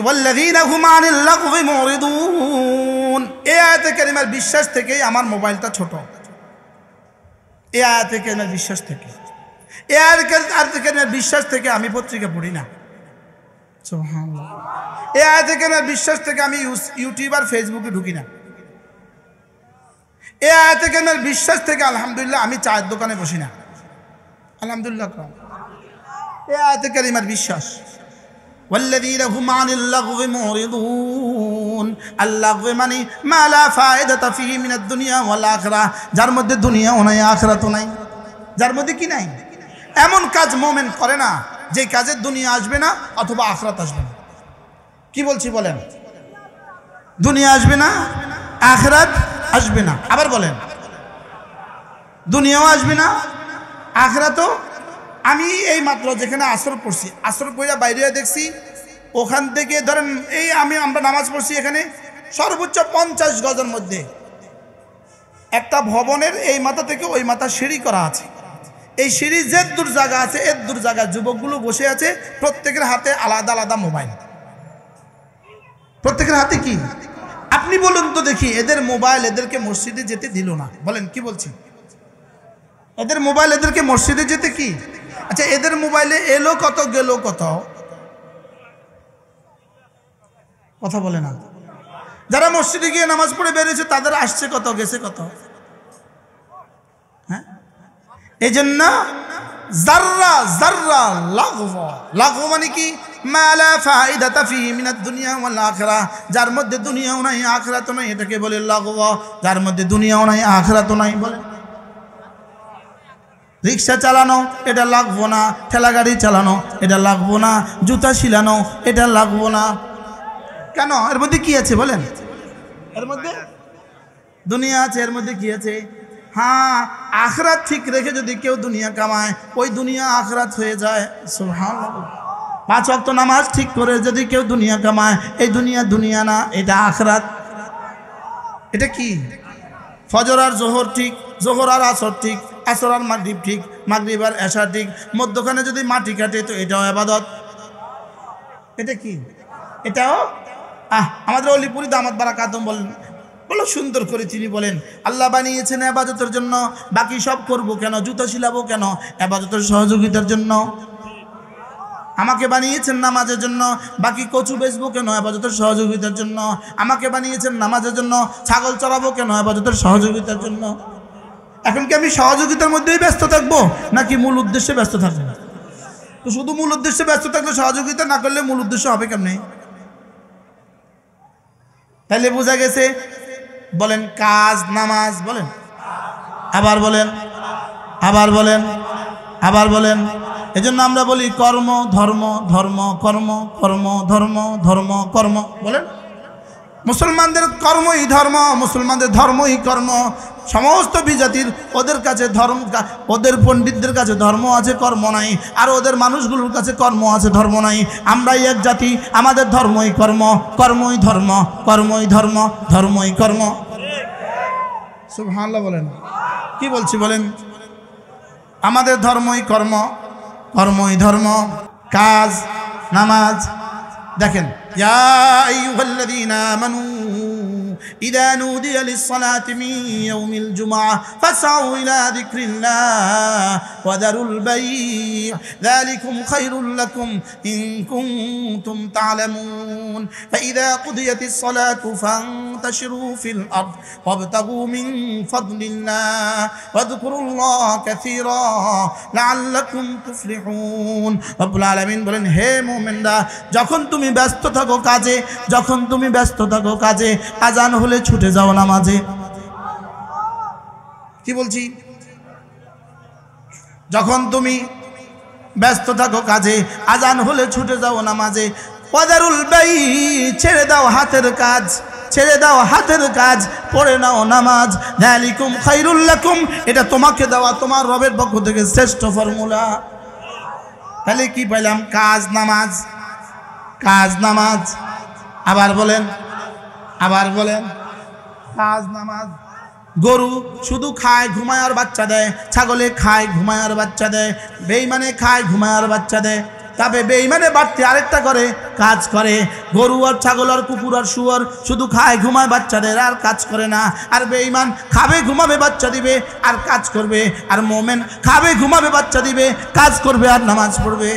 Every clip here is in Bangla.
ওয়াল্লাযীনা হুম আনিল লাগওয়ি মুরিদুন। এই আয়াতে কারিমার বিশ্বাস থেকেই আমার মোবাইলটা ছোট। এই আয়াতে কারিমার বিশ্বাস থেকে, এই আয়াতে কারিমার বিশ্বাস থেকে আমি পত্রিকা পড়ি না। সুবহানাল্লাহ। এই আয়াতে কারিমার বিশ্বাস থেকে আমি ইউটিউব আর ফেসবুকে ঢুকি না। এই আয়াতে কারিমার বিশ্বাস থেকে আলহামদুলিল্লাহ আমি চায়ের দোকানে বসি না। আলহামদুলিল্লাহ। এই আয়াতে কারিমার বিশ্বাস। والذين هم عن اللغو معرضون। اللغو মানে মা লা ফায়দাতা ফিহি মিনাদ দুনিয়া ওয়াল আখিরাহ, যার মধ্যে দুনিয়াও নাই আখিরাতও নাই। যার মধ্যে কি নাই? এমন কাজ মুমিন করে না যে কাজে দুনিয়া আসবে না অথবা আখিরাত আসবে না। কি বলছি বলেন? দুনিয়া আসবে না, আখিরাত আসবে না। আবার বলেন, দুনিয়াও আসবে না, আখিরাতও। আমি এই মাত্র যেখানে আসর পড়ছি, আসর পড়া বাইরে দেখছি, ওখান থেকে ধরেন এই আমরা নামাজ পড়ছি, এখানে সর্বোচ্চ 50 গজের মধ্যে একটা ভবনের এই মাথা থেকে ওই মাথা সিঁড়ি করা আছে। এই সিঁড়ি যে দূর জায়গা আছে, এর দূর জায়গায় যুবকগুলো বসে আছে, প্রত্যেকের হাতে আলাদা আলাদা মোবাইল। প্রত্যেকের হাতে কি? আপনি বলুন তো দেখি, এদের মোবাইল এদেরকে মসজিদে যেতে দিল না? বলেন, কি বলছি? এদের মোবাইল এদেরকে মসজিদে যেতে কি? আচ্ছা, এদের মোবাইলে এলো কত, গেল কত? কথা বলে না। যারা মসজিদে গিয়ে নামাজ পড়ে বেরিয়েছে তাদের আসছে কত, গেছে কত? হ্যাঁ, এই জন্য যাররা যাররা লাগওয়া। লাগওয়া মানে কি? মা লা ফায়দাতা ফিহি মিনাদ দুনিয়া ওয়াল আখিরাহ, যার মধ্যে দুনিয়াও নাই আখিরাতও নাই, এটাকে বলে লাগওয়া। যার মধ্যে দুনিয়াও নাই আখিরাতও নাই। বলে রিক্সা চালানো, এটা লাগবো না। ঠেলা গাড়ি চালানো, এটা লাগবো না। জুতা শিলানো, এটা লাগবো না। কেন? এর মধ্যে কি আছে বলেন? এর মধ্যে দুনিয়া আছে। এর মধ্যে কি আছে? হ্যাঁ, আখিরাত ঠিক রেখে যদি কেউ দুনিয়া কামায়, ওই দুনিয়া আখিরাত হয়ে যায়। সুবহানাল্লাহ। 5 ওয়াক্ত নামাজ ঠিক করে যদি কেউ দুনিয়া কামায়, এই দুনিয়া দুনিয়া না, এটা আখিরাত। এটা কি? ফজর আর জোহর ঠিক, জোহর আর আসর ঠিক, আসর আর মাগরিব ঠিক, মাগরিব আর এশা ঠিক, মধ্যখানে যদি মাটি কাটে তো এটাও ইবাদত। এটা কি? এটাও আমাদের অলিপুরি দামাত বারাকাতুম বলেন, বলো সুন্দর করে তিনি বলেন, আল্লাহ বানিয়েছেন ইবাদতের জন্য, বাকি সব করব কেন? জুতা শিলাবো কেন? ইবাদতের সহযোগিতার জন্য। আমাকে বানিয়েছেন নামাজের জন্য, বাকি কচু বেচবো কেন? ইবাদতের সহযোগিতার জন্য। আমাকে বানিয়েছেন নামাজের জন্য, ছাগল চড়াবো কেন? ইবাদতের সহযোগিতার জন্য। এখন কি আমি সহযোগিতার মধ্যেই ব্যস্ত থাকবো নাকি মূল উদ্দেশ্যে ব্যস্ত থাকবো? তো শুধু মূল উদ্দেশ্যে ব্যস্ত থাকলে সহযোগিতা না করলে মূল উদ্দেশ্য হবে কেমনে? তাহলে বোঝা গেছে। বলেন কাজ, নামাজ। বলেন, আবার বলেন, আবার বলেন, আবার বলেন। এজন্য আমরা বলি কর্ম ধর্ম, ধর্ম কর্ম, কর্ম ধর্ম, ধর্ম কর্ম। বলেন, মুসলমানদের কর্মই ধর্ম, মুসলমানদের ধর্মই কর্ম। সমস্ত বিজাতির ওদের কাছে ধর্ম, ওদের পণ্ডিতদের কাছে ধর্ম আছে, কর্ম নাই। আর ওদের মানুষগুলোর কাছে কর্ম আছে, ধর্ম নাই। আমরাই এক জাতি, আমাদের ধর্মই কর্ম, কর্মই ধর্ম, কর্মই ধর্ম, ধর্মই কর্ম। সুবহানাল্লাহ বলেন। কি বলছি বলেন? আমাদের ধর্মই কর্ম, কর্মই ধর্ম। কাজ, নামাজ। দেখেন, ইয়া আইয়ুহাল্লাযীনা আমানু ইযা নুদিয়া লিস-সালাতি মিন ইয়াউমিল জুমআহ ফাসআউ ইলা যিকরিল্লাহ ওয়া দারুল বাই' যালিকুম খায়রুল লাকুম ইন কুনতুম তা'লামুন ফাইযা কুদিয়াতিস-সালাতু ফান্তাশিরু ফিল আরদ ওয়াবতাগু মিন ফাদলিল্লাহ ওয়াযকুরুল্লাহা কাসীরা লাআল্লাকুম তুফলিহুন। রব্বুল আলামিন বলেন, হে মুমিনরা, যখন তুমি ব্যস্ত থাকো কাজে, যখন তুমি ব্যস্ত থাকো কাজে, আজান হলে ছুটে যাও নামাজে। কি বলছি? যখন তুমি ব্যস্ত থাকো কাজে, আজান হলে ছুটে যাও নামাজে। ওয়াদারুল বাই', ছেড়ে দাও হাতের কাজ, ছেড়ে দাও হাতের কাজ, পড়ে নাও নামাজ। যালিকুম খায়রুল লাকুম, এটা তোমাকে দেওয়া তোমার রবের পক্ষ থেকে শ্রেষ্ঠ ফর্মুলা। তাহলে কি পাইলাম? কাজ, নামাজ, কাজ, নামাজ। আবার বলেন, আবার বলেন, কাজ, নামাজ। গরু শুধু খায়, ঘুমায় আর বাচ্চা দেয়। ছাগলে খায়, ঘুমায় আর বাচ্চা দেয়। বেঈমানে খায়, ঘুমায় আর বাচ্চা দেয়। তবে বেঈমানে বাড়তি আরেকটা করে, কাজ করে। গরু আর ছাগল আর কুকুর আর শুয়োর শুধু খায় ঘুমায় বাচ্চাদের, আর কাজ করে না। আর বেঈমান খাবে ঘুমাবে বাচ্চা দিবে আর কাজ করবে, আর মোমেন খাবে ঘুমাবে বাচ্চা দিবে কাজ করবে আর নামাজ পড়বে।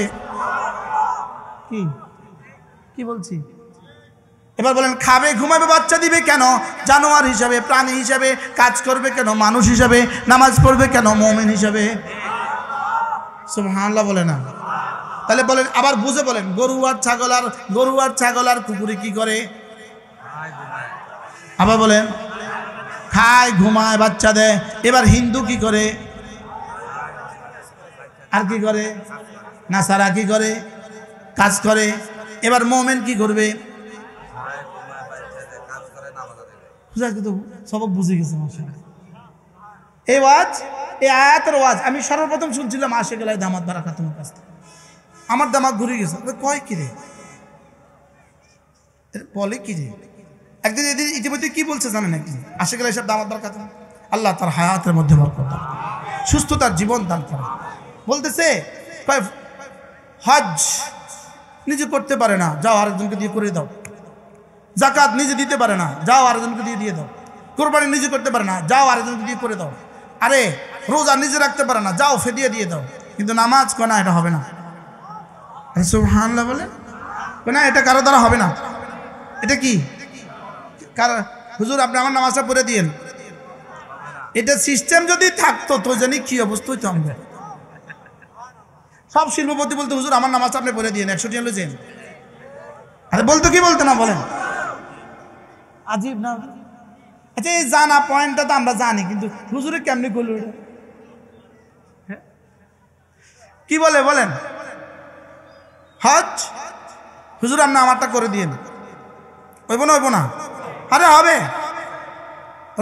কি কি বলছি? এবার বলেন, খাবে ঘুমাবে বাচ্চা দিবে কেন? জানোয়ার হিসাবে, প্রাণী হিসাবে। কাজ করবে কেন? মানুষ হিসাবে। নামাজ পড়বে কেন? মুমিন হিসাবে। সুবহানাল্লাহ বলে না? তাহলে বলেন, আবার বুঝে বলেন, গরু আর ছাগল আর কুকুরে কি করে? আবার বলেন, খায় ঘুমায় বাচ্চা দেয়। এবার হিন্দু কি করে? আর কি করে? নাসারা কি করে? কাজ করে। এবার মুমিন কি করবে? সবক বুঝে গেছে এই ওয়াজ, এই আয়াতের ওয়াজ আমি সর্বপ্রথম শুনছিলাম আশিক আলাই দামাত বারাকাতুহুর কাছ থেকে। আমার দামাত ঘুরে গেছে, কয় কি রে, বলে কি রে। একদিন এদিন ইতিমধ্যে কি বলছে জানেন? একদিন আশিক আলাই সাহেব দামাত বারাকাতুহু, আল্লাহ তার হায়াতের মধ্যে বরকত দান, সুস্থতার জীবন দান করে। বলতেছে কয় হজ নিজে করতে পারে না, যাও আরেকজনকে দিয়ে করে দাও। জাকাত নিজে দিতে পারে না, যাও আরেকজনকে দিয়ে দাও। কোরবানি নিজে করতে পারে না, যাও আরেকজনকে দিয়ে করে দাও। আরে রোজা নিজে রাখতে পারে না, যাও ফিদিয়া দিয়ে দাও। কিন্তু নামাজ কয় না, এটা হবে না। সুবহানাল্লাহ বলে না, এটা কারো দ্বারা হবে না। এটা কি হুজুর আপনি আমার নামাজটা পড়ে দিয়েন, এটা সিস্টেম যদি থাকতো তো জানি কি অবস্থা হইতো। আমাদের সব শিল্পপতি বলতে, হুজুর আমার নামাজটা আপনি পড়ে দিয়েন, 100 টাকা লইছেন। আরে বলতো কি বলতো না বলেন, আজীব না? আচ্ছা এই জানা পয়েন্টটা তো আমরা জানি, কিন্তু হুজুরে কেমনি করলো এটা? কি বলে বলেন, হজ হুজুর আপনি আমারটা করে দিয়েন, হইব না? আরে হবে।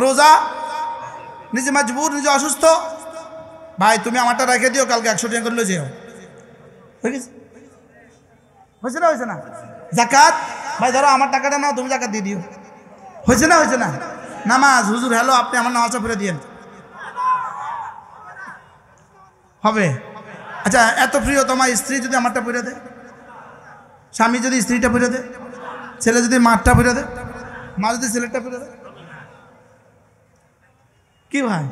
রোজা নিজে মজবুর, নিজে অসুস্থ, ভাই তুমি আমারটা রেখে দিও, কালকে 100 টাকা করে যেও। হয়ে গেছে? হয়েছে না? জাকাত ভাই ধরো আমার টাকাটা নাও, তুমি জাকাত দিয়ে দিও। হয়েছে না? নামাজ হুজুর হ্যালো আপনি আমার নামাজটা পড়ে দিয়েন, হবে? আচ্ছা এত প্রিয় তোমার স্ত্রী যদি আমারটা পড়ে দেয়, স্বামী যদি স্ত্রীটা পড়ে দেয়, ছেলে যদি মারটা পড়ে দেয়, মা যদি ছেলেটা পড়ে দেয়, কি ভাই?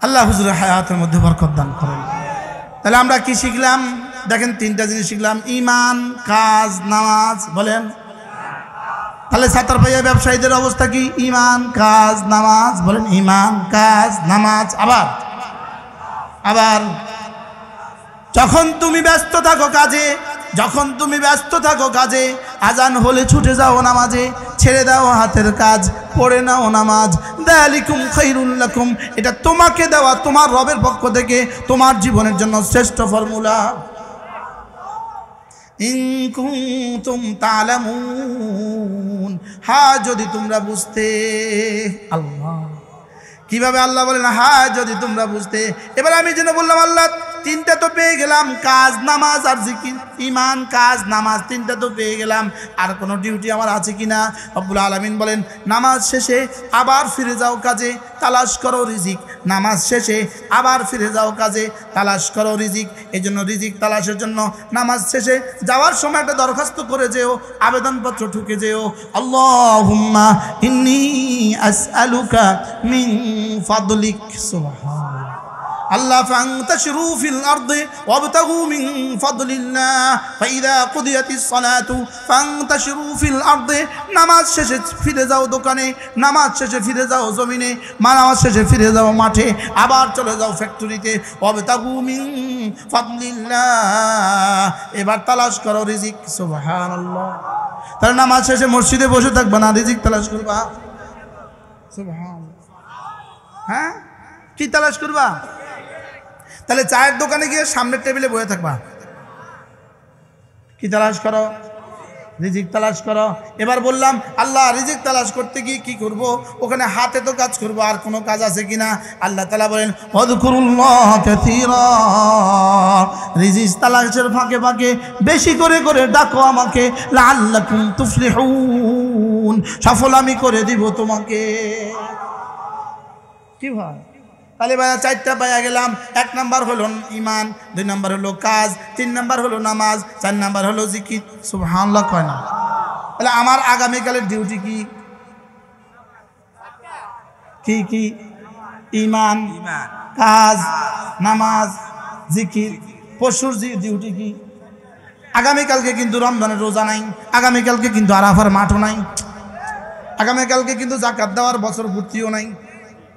আল্লাহ হুজুরের হায়াতের মধ্যে বরকত দান করেন। তাহলে আমরা কি শিখলাম? দেখেন 3টা জিনিস শিখলাম, ঈমান, কাজ, নামাজ। বলেন তাহলে ছাত্র ভাইয়া ব্যবসায়ীদের অবস্থা কি? ঈমান, কাজ, নামাজ। বলেন ঈমান, কাজ, নামাজ। আবার যখন তুমি ব্যস্ত থাকো কাজে, আজান হলে ছুটে যাও নামাজে, ছেড়ে দাও হাতের কাজ, পড়ে নাও নামাজ। যালিকুম খায়রুল লাকুম, এটা তোমাকে দেওয়া তোমার রবের পক্ষ থেকে তোমার জীবনের জন্য শ্রেষ্ঠ ফর্মুলা। ইন কুনতুম তা'লামুন, হ্যাঁ যদি তোমরা বুঝতে। আল্লাহ কিভাবে? আল্লাহ বলেন হ্যাঁ যদি তোমরা বুঝতে। এবার আমি যেন বললাম আল্লাহ 3টা তো পেয়ে গেলাম, কাজ, নামাজ আর জিকির। ঈমান, কাজ, নামাজ 3টা তো পেয়ে গেলাম, আর কোনো ডিউটি আমার আছে কিনা? রব্বুল আলামিন বলেন নামাজ শেষে আবার ফিরে যাও কাজে, তালাশ করো রিজিক। নামাজ শেষে আবার ফিরে যাও কাজে, তালাশ করো রিজিক। এই জন্য রিজিক তালাশের জন্য নামাজ শেষে যাওয়ার সময় একটা দরখাস্ত করে যেও, আবেদনপত্র ঠুকে যেও, আল্লাহুম্মা ইন্নী আসআলুকা মিন ফাদলিক। সুবহানাল্লাহ। আল্লাহ ফান্তাশিরু ফিল আরদি ওয়াবতাগু মিন ফাদলিল্লাহ ফাইদা কুদিয়াতিস সালাতু ফান্তাশিরু ফিল আরদি। নামাজ শেষে ফিরে যাও দোকানে, নামাজ শেষে ফিরে যাও জমিনে, নামাজ শেষে ফিরে যাও মাঠে, আবার চলে যাও ফ্যাক্টরিতে। ওয়াবতাগু মিন ফাদলিল্লাহ, এবার তালাশ করো রিজিক। সুবহানাল্লাহ। তাহলে নামাজ শেষে মসজিদে বসে থাকবা না, রিজিক তালাশ করবা। সুবহানাল্লাহ। হ্যাঁ কি তালাশ করবা? তাহলে চায়ের দোকানে গিয়ে সামনের টেবিলে বসে থাকবা, কি তালাশ করো? রিজিক তালাশ করো। এবার বললাম আল্লাহ রিজিক তালাশ করতে গিয়ে কি করব? ওখানে হাতে তো কাজ করবো, আর কোনো কাজ আছে কিনা? আল্লাহ তাআলা বলেন ওয়াযকুরুল্লাহ কাসীরা, রিজিক তালাশের ফাঁকে ফাঁকে বেশি করে ডাকো আমাকে, লাআল্লাকুম তুফলিহুন, সফল আমি করে দিব তোমাকে। কি ভাই? তাহলে ভাইয়া 4টা পাইয়া গেলাম। 1 নাম্বার হলো ঈমান, 2 নাম্বার হলো কাজ, 3 নাম্বার হলো নামাজ, 4 নাম্বার হলো জিকির। সুবহানাল্লাহ কয় না? তাহলে আমার আগামীকালের ডিউটি কি কি কি? ঈমান, কাজ, নামাজ, জিকির। পরশুর ডিউটি কি? আগামীকালকে কিন্তু রমজানের রোজা নাই, আগামীকালকে কিন্তু আরাফার মাঠও নাই, আগামীকালকে কিন্তু যাকাত দেওয়ার বছর পূর্তিও নাই।